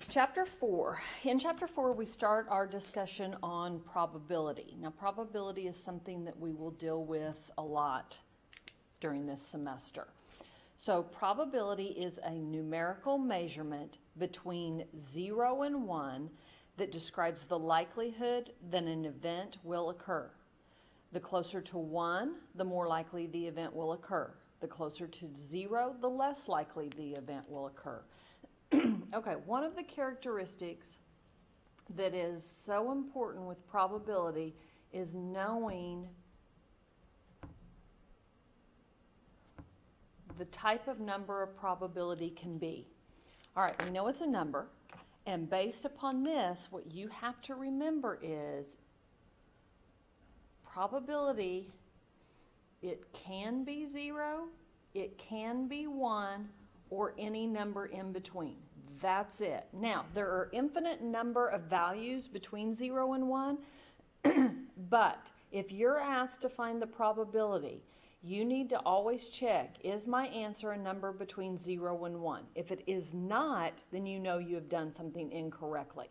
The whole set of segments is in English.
Chapter 4. In Chapter 4, we start our discussion on probability. Now, probability is something that we will deal with a lot during this semester. So, probability is a numerical measurement between 0 and 1 that describes the likelihood that an event will occur. The closer to 1, the more likely the event will occur. The closer to 0, the less likely the event will occur. Okay, one of the characteristics that is so important with probability is knowing the type of number a probability can be. All right, we know it's a number, and based upon this, what you have to remember is probability, it can be 0, it can be 1, or any number in between. That's it. Now, there are infinite number of values between 0 and 1, but if you're asked to find the probability, you need to always check, is my answer a number between 0 and 1? If it is not, then you know you have done something incorrectly.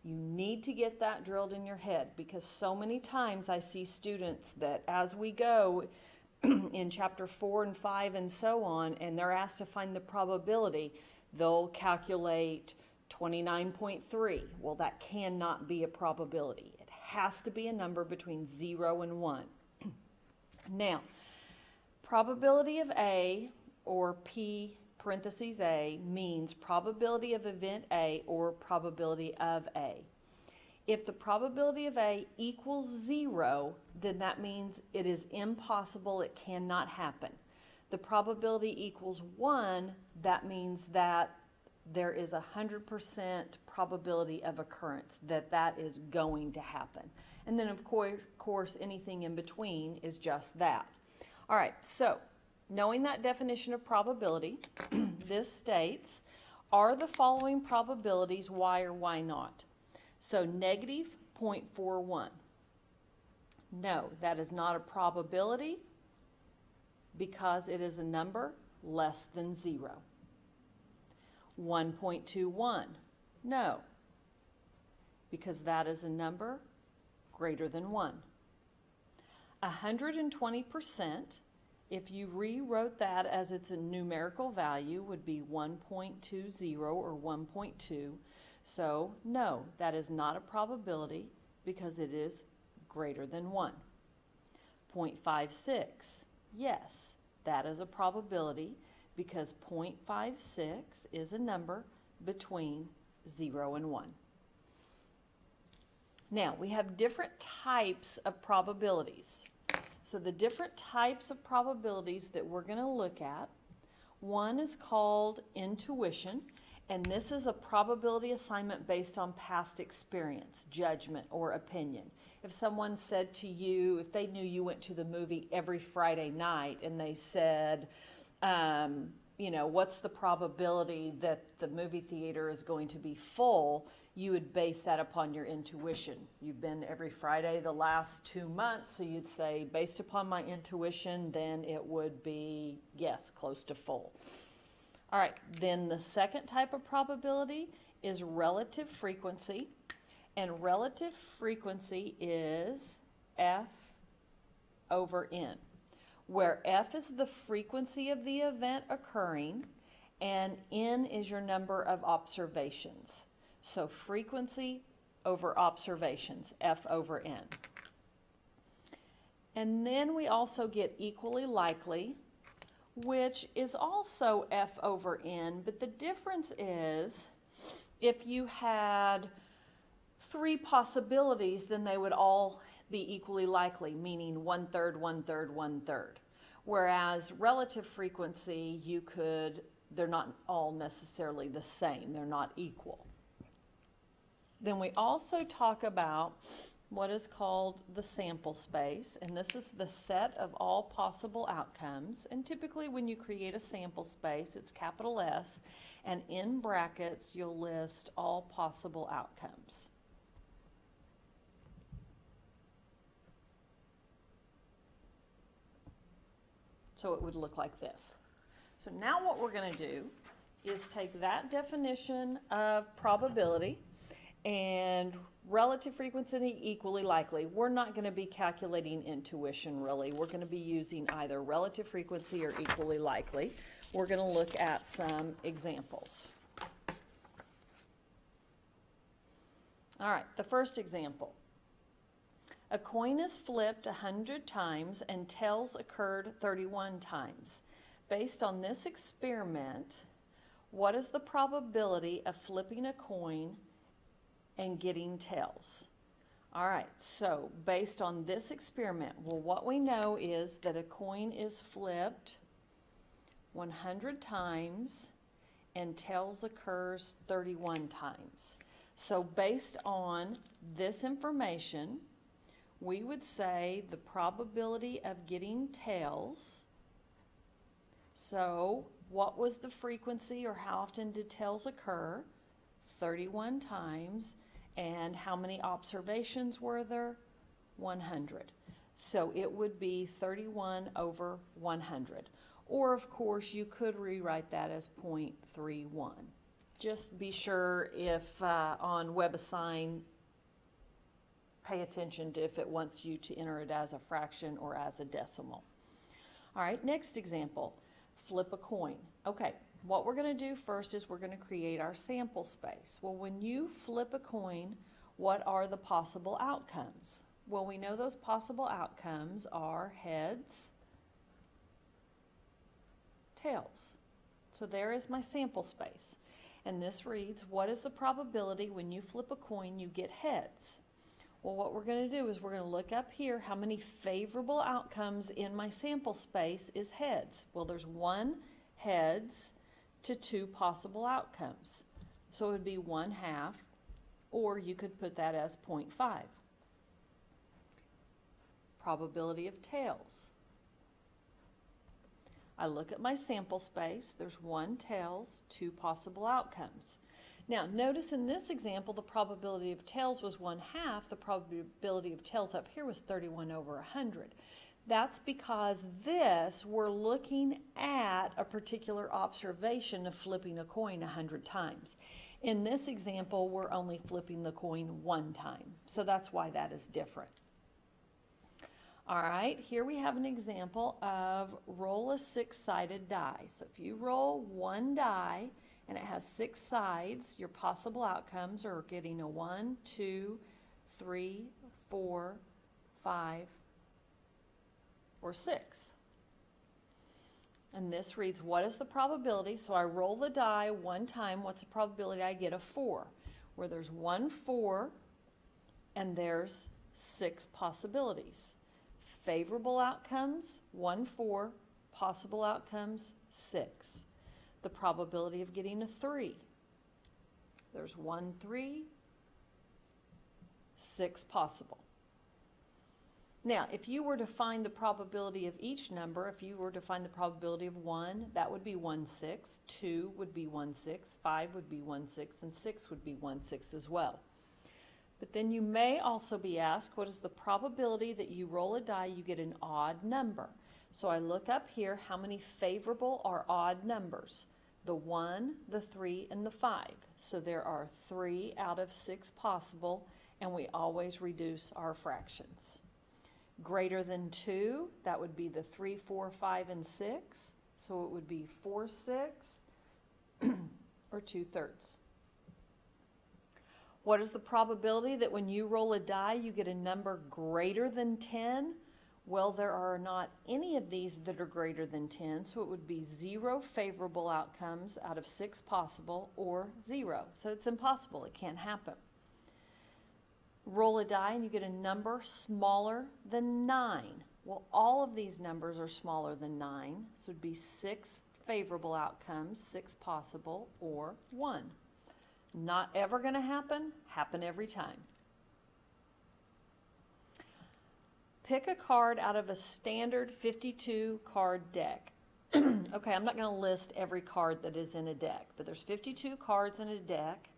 You need to get that drilled in your head, because so many times I see students that as we go in chapter 4 and 5 and so on, and they're asked to find the probability, they'll calculate 29.3. Well, that cannot be a probability. It has to be a number between 0 and 1. Now, probability of A, or P parentheses A, means probability of event A or probability of A. If the probability of A equals 0, then that means it is impossible, it cannot happen. The probability equals 1, that means that there is 100% probability of occurrence, that is going to happen. And then of course anything in between is just that. All right, so knowing that definition of probability, this states, are the following probabilities why or why not? So negative 0.41. No, that is not a probability because it is a number less than 0. 1.21. No, because that is a number greater than 1. 120%, if you rewrote that as it's a numerical value, would be 1.20 or 1.2. So, no, that is not a probability because it is greater than 1. 0.56, yes, that is a probability because 0.56 is a number between 0 and 1. Now, we have different types of probabilities. So the different types of probabilities that we're going to look at, one is called intuition. And this is a probability assignment based on past experience, judgment, or opinion. If someone said to you, if they knew you went to the movie every Friday night and they said, what's the probability that the movie theater is going to be full, you would base that upon your intuition. You've been every Friday the last 2 months, so you'd say, based upon my intuition, then it would be, yes, close to full. All right, then the second type of probability is relative frequency, and relative frequency is F over N, where F is the frequency of the event occurring, and N is your number of observations. So frequency over observations, F over N. And then we also get equally likely, which is also F over N, but the difference is if you had 3 possibilities, then they would all be equally likely, meaning 1/3, 1/3, 1/3. Whereas relative frequency, they're not all necessarily the same, they're not equal. Then we also talk about what is called the sample space, and this is the set of all possible outcomes. And typically when you create a sample space, it's capital S, and in brackets you'll list all possible outcomes. So it would look like this. So now what we're going to do is take that definition of probability and relative frequency equally likely. We're not going to be calculating intuition really. We're going to be using either relative frequency or equally likely. We're going to look at some examples. All right, the first example. A coin is flipped 100 times and tails occurred 31 times. Based on this experiment, what is the probability of flipping a coin and getting tails? All right, so based on this experiment, well, what we know is that a coin is flipped 100 times and tails occurs 31 times. So based on this information, we would say the probability of getting tails. So what was the frequency, or how often did tails occur? 31 times. And how many observations were there? 100. So it would be 31 over 100. Or of course you could rewrite that as 0.31. Just be sure if on WebAssign, pay attention to if it wants you to enter it as a fraction or as a decimal. All right, next example, flip a coin. Okay, what we're going to do first is we're going to create our sample space. Well, when you flip a coin, what are the possible outcomes? Well, we know those possible outcomes are heads, tails. So there is my sample space. And this reads, what is the probability when you flip a coin you get heads? Well, what we're going to do is we're going to look up here how many favorable outcomes in my sample space is heads. Well, there's 1 heads to 2 possible outcomes. So it would be 1/2, or you could put that as 0.5. Probability of tails. I look at my sample space, there's 1 tails, 2 possible outcomes. Now, notice in this example, the probability of tails was 1/2. The probability of tails up here was 31 over 100. That's because we're looking at a particular observation of flipping a coin 100 times. In this example, we're only flipping the coin 1 time. So that's why that is different. All right, here we have an example of roll a 6-sided die. So if you roll 1 die, and it has 6 sides, your possible outcomes are getting a 1, 2, 3, 4, 5, or 6. And this reads, what is the probability? So I roll the die 1 time, what's the probability I get a 4? Where there's 1 4, and there's 6 possibilities. Favorable outcomes, 1 4, possible outcomes, 6. The probability of getting a 3. There's 1 3, 6 possible. Now, if you were to find the probability of each number, if you were to find the probability of 1, that would be 1 6, 2 would be 1 6, 5 would be 1 6, and 6 would be 1 6 as well. But then you may also be asked, what is the probability that you roll a die, you get an odd number? So I look up here, how many favorable or odd numbers? The 1, the 3, and the 5. So there are 3 out of 6 possible, and we always reduce our fractions. Greater than 2, that would be the 3, 4, 5, and 6. So it would be 4 6, or 2/3. What is the probability that when you roll a die, you get a number greater than 10? Well, there are not any of these that are greater than 10, so it would be 0 favorable outcomes out of 6 possible, or 0. So it's impossible, it can't happen. Roll a die and you get a number smaller than 9. Well, all of these numbers are smaller than 9, so it would be 6 favorable outcomes, 6 possible, or 1. Not ever going to happen, happen every time. Pick a card out of a standard 52 card deck. Okay, I'm not going to list every card that is in a deck, but there's 52 cards in a deck,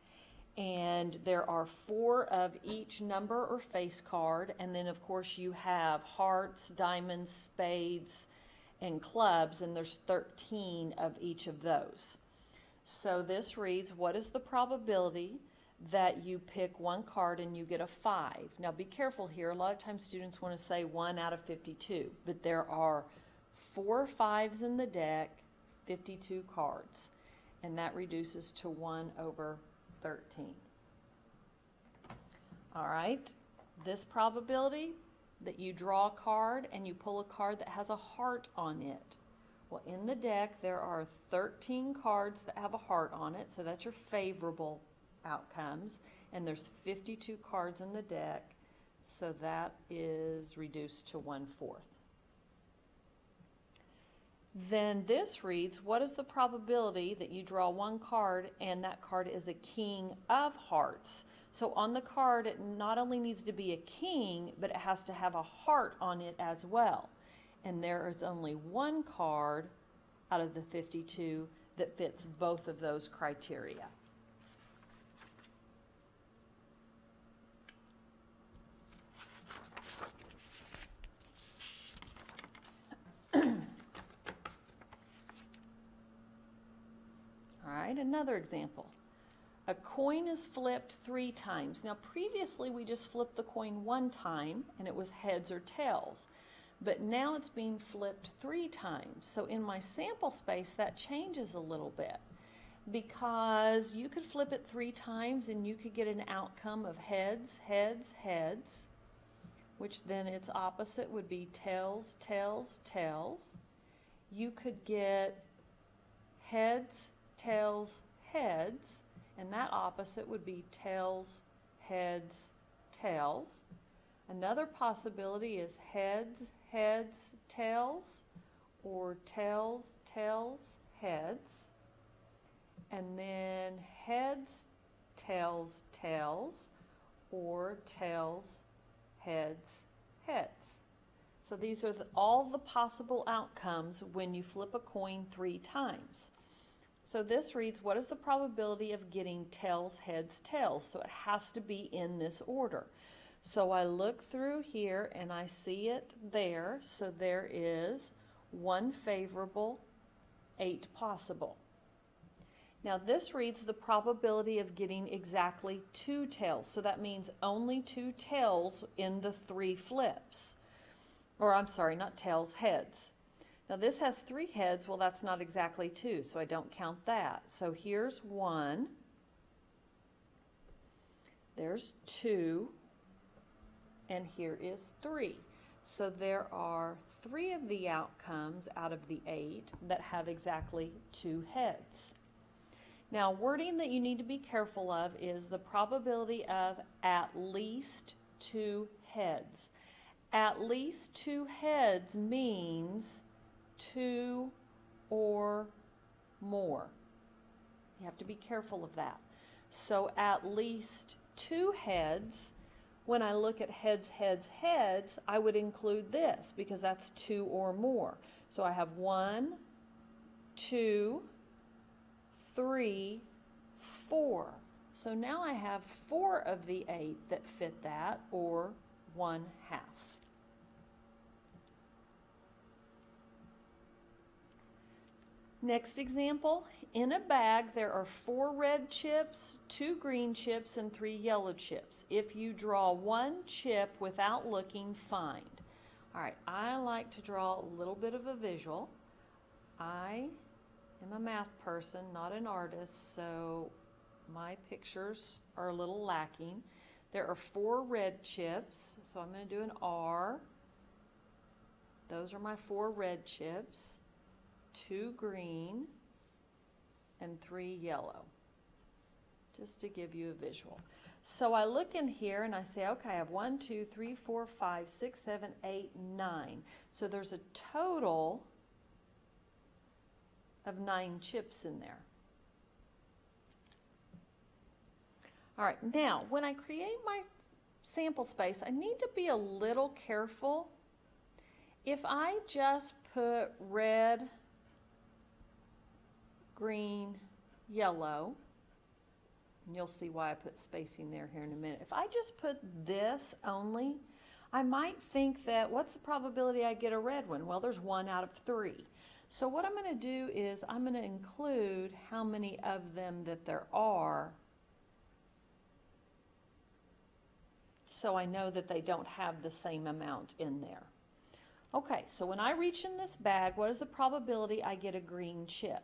and there are 4 of each number or face card, and then of course you have hearts, diamonds, spades, and clubs, and there's 13 of each of those. So this reads, what is the probability that you pick one card and you get a 5? Now be careful here. A lot of times students want to say 1 out of 52, but there are 4 5s in the deck, 52 cards, and that reduces to 1 over 13. All right, this probability that you draw a card and you pull a card that has a heart on it. Well, in the deck, there are 13 cards that have a heart on it, so that's your favorable outcomes. And there's 52 cards in the deck, so that is reduced to 1/4. Then this reads, what is the probability that you draw one card and that card is a king of hearts? So on the card, it not only needs to be a king, but it has to have a heart on it as well. And there is only one card out of the 52 that fits both of those criteria. All right, another example. A coin is flipped 3 times. Now previously we just flipped the coin 1 time and it was heads or tails. But now it's being flipped 3 times. So in my sample space, that changes a little bit, because you could flip it 3 times and you could get an outcome of heads, heads, heads, which then its opposite would be tails, tails, tails. You could get heads, tails, heads, and that opposite would be tails, heads, tails. Another possibility is heads, heads, tails, or tails, tails, heads. And then heads, tails, tails, or tails, heads, heads. So these are all the possible outcomes when you flip a coin 3 times. So this reads, what is the probability of getting tails, heads, tails? So it has to be in this order. So I look through here and I see it there. So there is 1 favorable, 8 possible. Now this reads the probability of getting exactly 2 tails. So that means only 2 tails in the 3 flips. Or I'm sorry, not tails, heads. Now this has 3 heads. Well, that's not exactly 2, so I don't count that. So here's 1. There's 2. And here is 3. So there are 3 of the outcomes out of the 8 that have exactly 2 heads. Now, wording that you need to be careful of is the probability of at least 2 heads. At least 2 heads means 2 or more. You have to be careful of that. So at least 2 heads. When I look at heads, heads, heads, I would include this because that's 2 or more. So I have 1, 2, 3, 4. So now I have 4 of the 8 that fit that, or 1/2. Next example, in a bag there are 4 red chips, 2 green chips, and 3 yellow chips. If you draw 1 chip without looking, find. All right, I like to draw a little bit of a visual. I am a math person, not an artist, so my pictures are a little lacking. There are 4 red chips, so I'm going to do an R. Those are my 4 red chips. 2 green, and 3 yellow, just to give you a visual. So I look in here and I say, okay, I have 1, 2, 3, 4, 5, 6, 7, 8, 9. So there's a total of 9 chips in there. All right, now when I create my sample space, I need to be a little careful. If I just put red, green, yellow, and you'll see why I put spacing there here in a minute. If I just put this only, I might think that, what's the probability I get a red one? Well, there's 1 out of 3. So what I'm going to do is I'm going to include how many of them that there are, so I know that they don't have the same amount in there. Okay, so when I reach in this bag, what is the probability I get a green chip?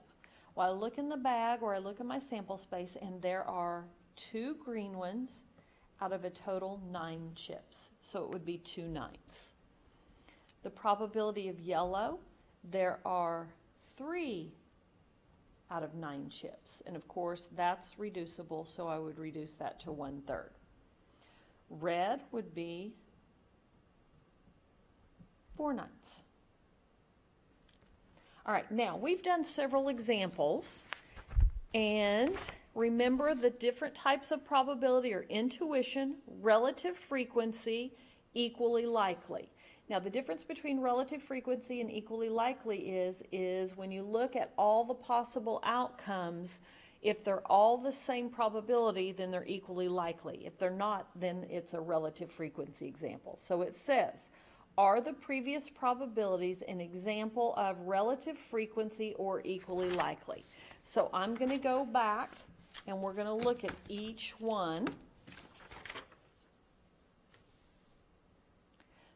Well, I look in the bag or I look in my sample space and there are 2 green ones out of a total 9 chips. So it would be 2/9. The probability of yellow, there are 3 out of 9 chips. And of course, that's reducible, so I would reduce that to 1/3. Red would be 4/9. All right, now we've done several examples, and remember the different types of probability are intuition, relative frequency, equally likely. Now the difference between relative frequency and equally likely is when you look at all the possible outcomes, if they're all the same probability, then they're equally likely. If they're not, then it's a relative frequency example. So it says, are the previous probabilities an example of relative frequency or equally likely? So I'm going to go back and we're going to look at each one.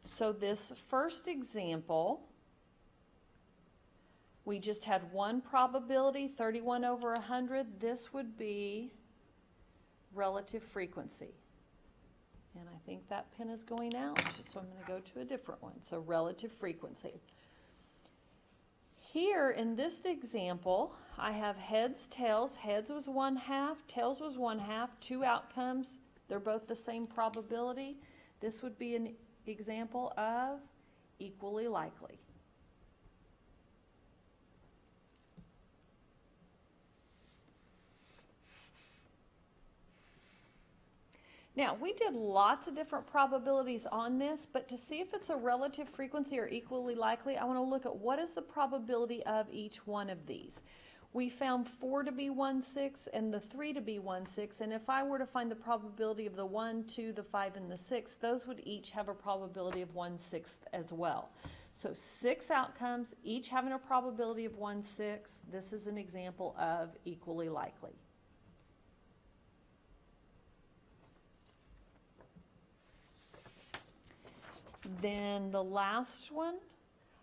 So this first example, we just had one probability, 31/100. This would be relative frequency. And I think that pin is going out, so I'm going to go to a different one. So relative frequency. Here in this example, I have heads, tails. Heads was 1/2, tails was 1/2, 2 outcomes. They're both the same probability. This would be an example of equally likely. Now, we did lots of different probabilities on this, but to see if it's a relative frequency or equally likely, I want to look at what is the probability of each one of these. We found 4 to be 1/6 and the 3 to be 1/6, and if I were to find the probability of the 1, 2, the 5, and the 6, those would each have a probability of 1/6 as well. So 6 outcomes, each having a probability of 1/6. This is an example of equally likely. Then the last one,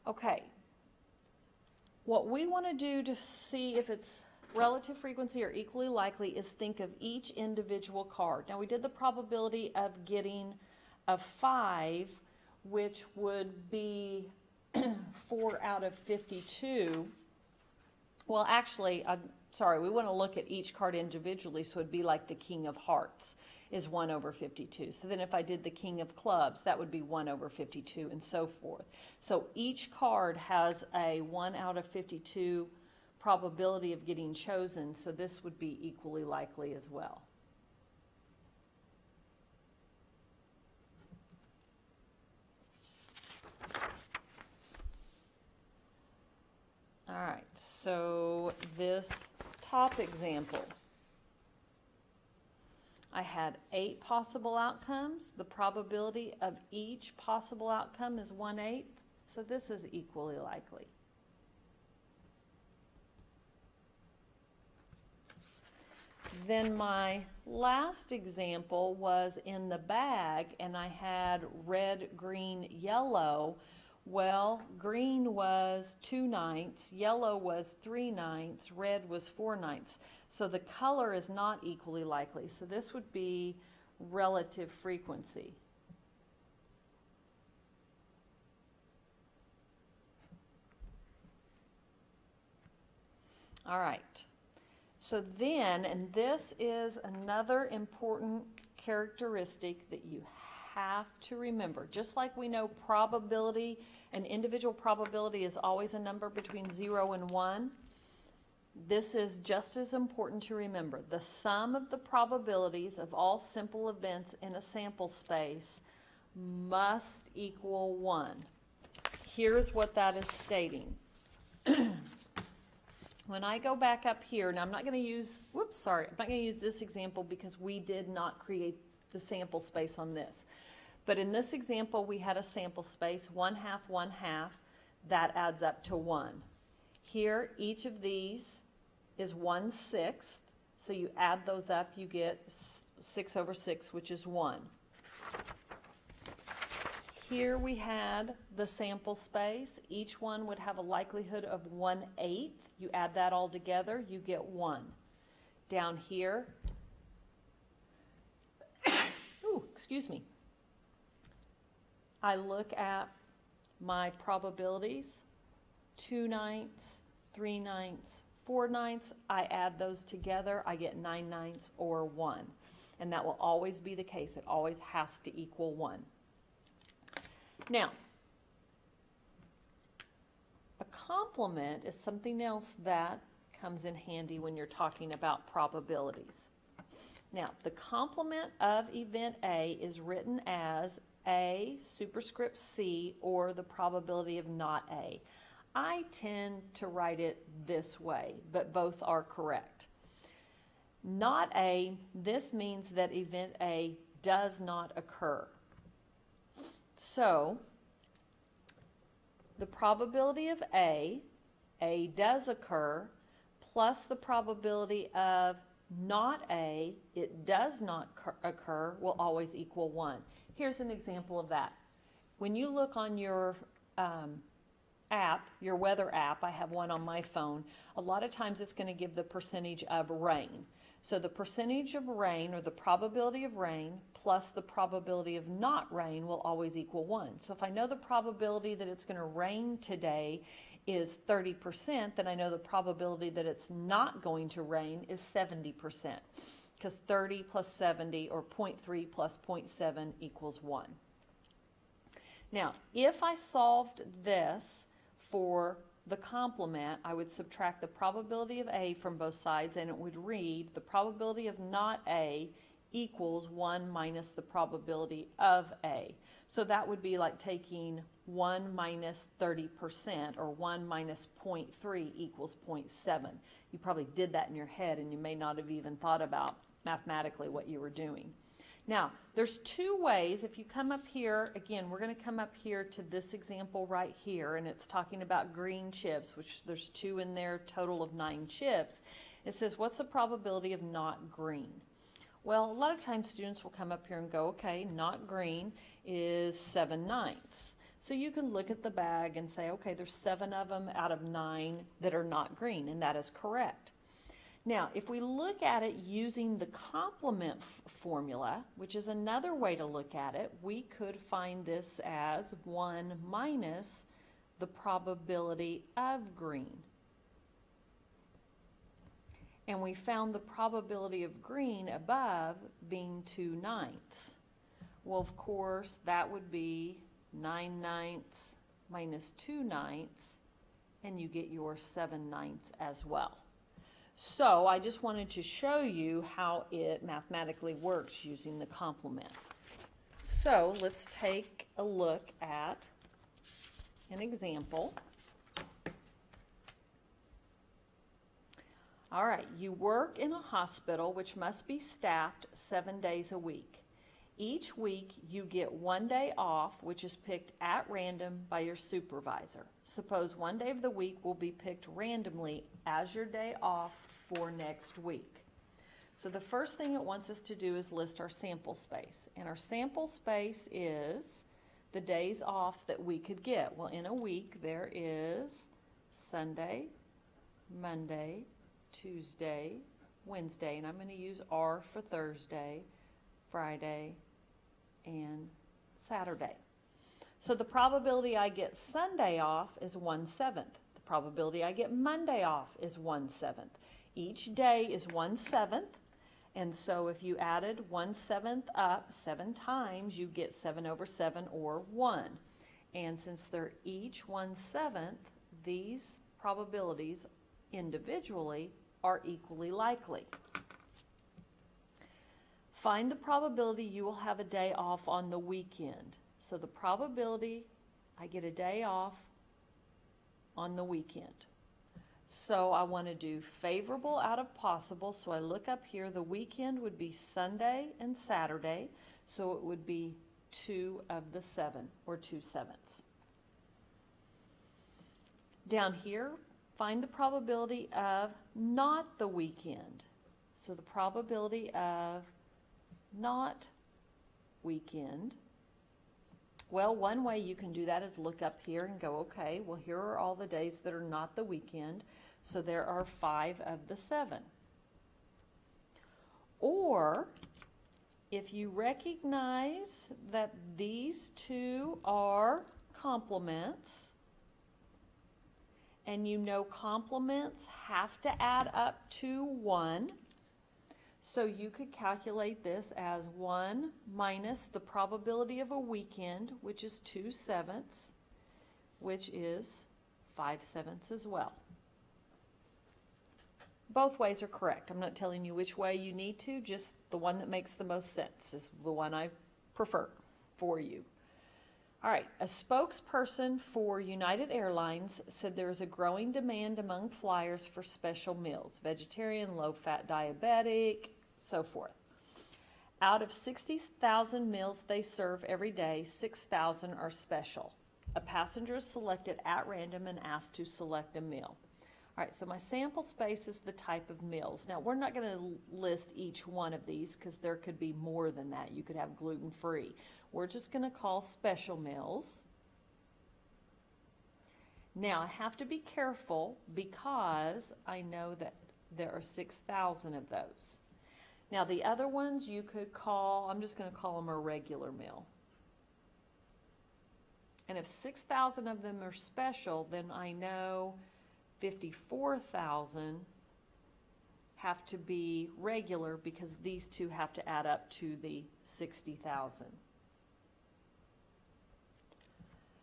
okay, what we want to do to see if it's relative frequency or equally likely is think of each individual card. Now we did the probability of getting a 5, which would be 4 out of 52. Well, actually, I'm sorry, we want to look at each card individually, so it'd be like the King of Hearts is 1/52. So then if I did the King of Clubs, that would be 1/52 and so forth. So each card has a 1 out of 52 probability of getting chosen, so this would be equally likely as well. All right, so this top example, I had 8 possible outcomes. The probability of each possible outcome is 1/8, so this is equally likely. Then my last example was in the bag, and I had red, green, yellow. Well, green was 2/9, yellow was 3/9, red was 4/9. So the color is not equally likely. So this would be relative frequency. All right. So then, and this is another important characteristic that you have to remember. Just like we know probability, an individual probability is always a number between 0 and 1. This is just as important to remember. The sum of the probabilities of all simple events in a sample space must equal 1. Here's what that is stating. When I go back up here, now I'm not going to use, I'm not going to use this example because we did not create the sample space on this. But in this example, we had a sample space, 1/2, 1/2. That adds up to 1. Here, each of these is 1/6. So you add those up, you get 6/6, which is 1. Here we had the sample space. Each one would have a likelihood of 1/8. You add that all together, you get 1. Down here, ooh, excuse me. I look at my probabilities, 2/9, 3/9, 4/9. I add those together, I get 9/9 or 1. And that will always be the case. It always has to equal 1. Now, a complement is something else that comes in handy when you're talking about probabilities. Now, the complement of event A is written as A superscript C, or the probability of not A. I tend to write it this way, but both are correct. Not A, this means that event A does not occur. So, the probability of A does occur, plus the probability of not A, it does not occur, will always equal 1. Here's an example of that. When you look on your app, your weather app, I have one on my phone, a lot of times it's going to give the percentage of rain. So the percentage of rain, or the probability of rain, plus the probability of not rain will always equal 1. So if I know the probability that it's going to rain today is 30%, then I know the probability that it's not going to rain is 70%. Because 30 plus 70, or 0.3 plus 0.7 equals 1. Now, if I solved this for the complement, I would subtract the probability of A from both sides, and it would read the probability of not A equals 1 minus the probability of A. So that would be like taking 1 minus 30%, or 1 minus 0.3 equals 0.7. You probably did that in your head, and you may not have even thought about mathematically what you were doing. Now, there's two ways. If you come up here, again, we're going to come up here to this example right here, and it's talking about green chips, which there's 2 in there, total of 9 chips. It says, what's the probability of not green? Well, a lot of times students will come up here and go, okay, not green is 7/9. So you can look at the bag and say, okay, there's 7 of them out of 9 that are not green, and that is correct. Now, if we look at it using the complement formula, which is another way to look at it, we could find this as 1 minus the probability of green. And we found the probability of green above being 2/9. Well, of course, that would be 9/9 minus 2/9, and you get your 7/9 as well. So I just wanted to show you how it mathematically works using the complement. So let's take a look at an example. All right, you work in a hospital which must be staffed 7 days a week. Each week you get 1 day off, which is picked at random by your supervisor. Suppose 1 day of the week will be picked randomly as your day off for next week. So the first thing it wants us to do is list our sample space. And our sample space is the days off that we could get. Well, in a week there is Sunday, Monday, Tuesday, Wednesday, and I'm going to use R for Thursday, Friday, and Saturday. So the probability I get Sunday off is 1/7. The probability I get Monday off is 1/7. Each day is 1/7, and so if you added 1/7 up 7 times, you get 7/7, or 1. And since they're each 1/7, these probabilities individually are equally likely. Find the probability you will have a day off on the weekend. So the probability I get a day off on the weekend. So I want to do favorable out of possible. So I look up here, the weekend would be Sunday and Saturday. So it would be 2 of the 7, or 2/7. Down here, Find the probability of not the weekend. So the probability of not weekend. Well, one way you can do that is look up here and go, okay, well, here are all the days that are not the weekend. So there are 5 of the 7. Or if you recognize that these two are complements, and you know complements have to add up to 1, so you could calculate this as 1 minus the probability of a weekend, which is 2/7, which is 5/7 as well. Both ways are correct. I'm not telling you which way you need to, just the one that makes the most sense is the one I prefer for you. All right, a spokesperson for United Airlines said there is a growing demand among flyers for special meals, vegetarian, low-fat, diabetic, so forth. Out of 60,000 meals they serve every day, 6,000 are special. A passenger is selected at random and asked to select a meal. All right, so my sample space is the type of meals. Now, we're not going to list each one of these because there could be more than that. You could have gluten-free. We're just going to call special meals. Now, I have to be careful because I know that there are 6,000 of those. Now, the other ones you could call, I'm just going to call them a regular meal. And if 6,000 of them are special, then I know 54,000 have to be regular because these two have to add up to the 60,000.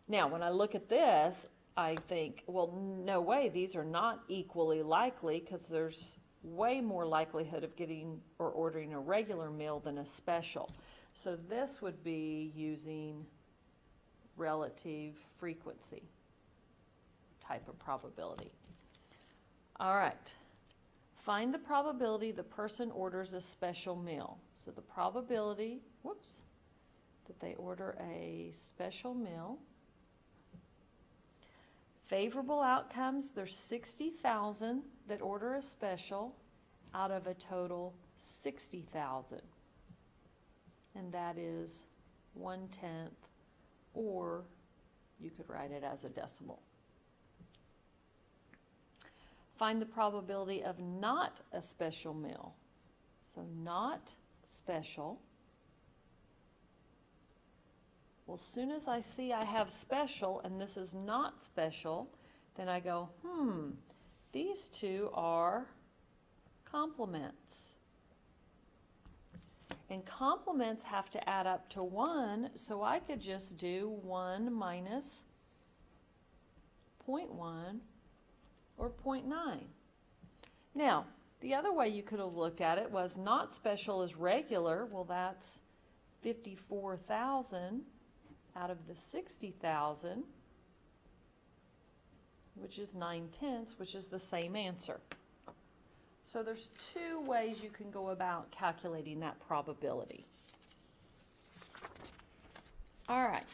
Now, when I look at this, I think, well, no way, these are not equally likely because there's way more likelihood of getting or ordering a regular meal than a special. So this would be using relative frequency type of probability. All right, find the probability the person orders a special meal. So the probability, that they order a special meal. Favorable outcomes, there's 60,000 that order a special out of a total 60,000. And that is 1/10, or you could write it as a decimal. Find the probability of not a special meal. So not special. Well, as soon as I see I have special and this is not special, then I go, these two are complements. And complements have to add up to 1, so I could just do 1 minus 0.1 or 0.9. Now, the other way you could have looked at it was not special is regular. Well, that's 54,000 out of the 60,000, which is 9/10, which is the same answer. So there's 2 ways you can go about calculating that probability. All right,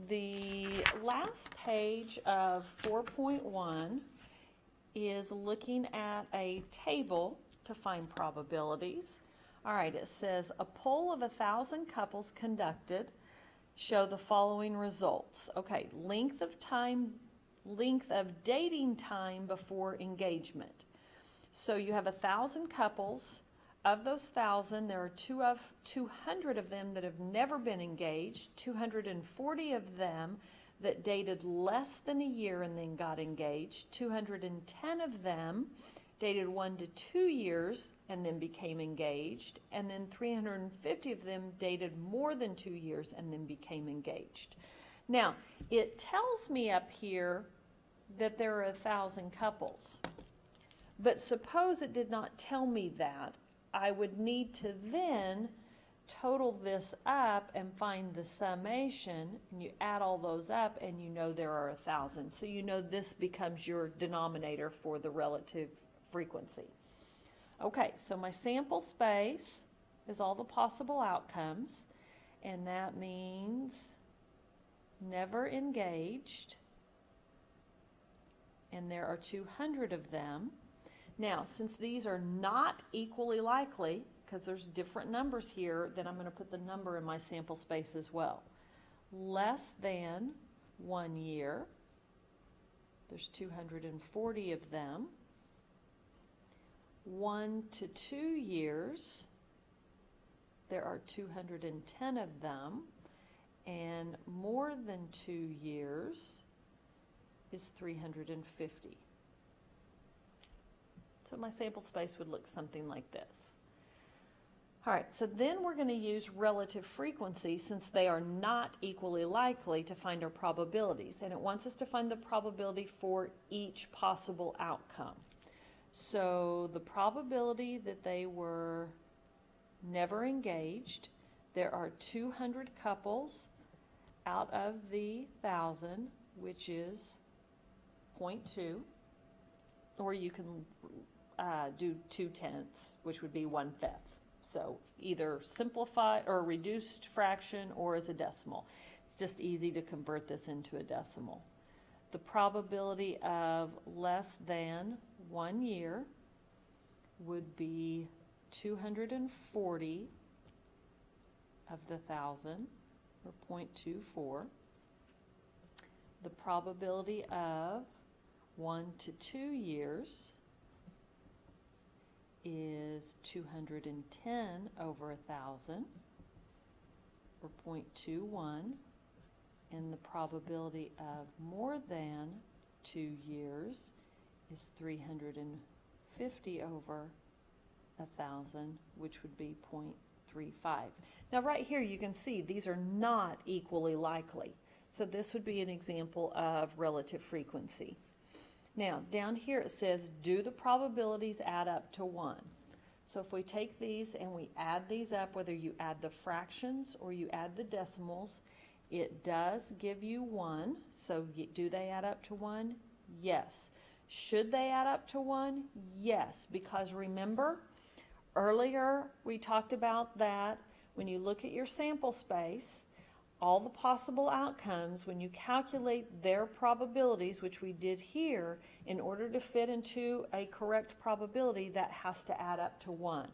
the last page of 4.1 is looking at a table to find probabilities. All right, it says a poll of 1,000 couples conducted show the following results. Okay, length of dating time before engagement. So you have 1,000 couples. Of those 1,000, there are 200 of them that have never been engaged, 240 of them that dated less than a year and then got engaged, 210 of them dated 1 to 2 years and then became engaged, and then 350 of them dated more than 2 years and then became engaged. Now, it tells me up here that there are 1,000 couples, but suppose it did not tell me that. I would need to then total this up and find the summation, and you add all those up and you know there are 1,000. So you know this becomes your denominator for the relative frequency. Okay, so my sample space is all the possible outcomes, and that means never engaged, and there are 200 of them. Now, since these are not equally likely, because there's different numbers here, then I'm going to put the number in my sample space as well. Less than 1 year, there's 240 of them. 1 to 2 years, there are 210 of them. And more than 2 years is 350. So my sample space would look something like this. All right, so then we're going to use relative frequency since they are not equally likely to find our probabilities. And it wants us to find the probability for each possible outcome. So the probability that they were never engaged, there are 200 couples out of the 1,000, which is 0.2, or you can do 2/10, which would be 1/5. So either simplified or reduced fraction or as a decimal. It's just easy to convert this into a decimal. The probability of less than 1 year would be 240 of the 1,000, or 0.24. The probability of 1 to 2 years is 210 over 1,000, or 0.21. And the probability of more than 2 years is 350 over 1,000, which would be 0.35. Now right here you can see these are not equally likely. So this would be an example of relative frequency. Now down here it says, do the probabilities add up to 1? So if we take these and we add these up, whether you add the fractions or you add the decimals, it does give you 1. So do they add up to 1? Yes. Should they add up to 1? Yes, because remember, earlier we talked about that when you look at your sample space, all the possible outcomes, when you calculate their probabilities, which we did here, in order to fit into a correct probability, that has to add up to 1.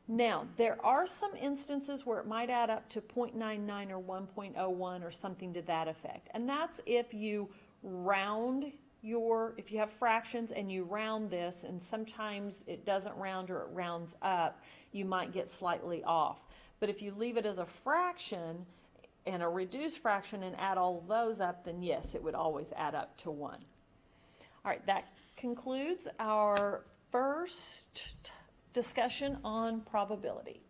Now, there are some instances where it might add up to 0.99 or 1.01 or something to that effect. And that's if you round if you have fractions and you round this, and sometimes it doesn't round or it rounds up, you might get slightly off. But if you leave it as a fraction and a reduced fraction and add all of those up, then yes, it would always add up to 1. All right, that concludes our first discussion on probability.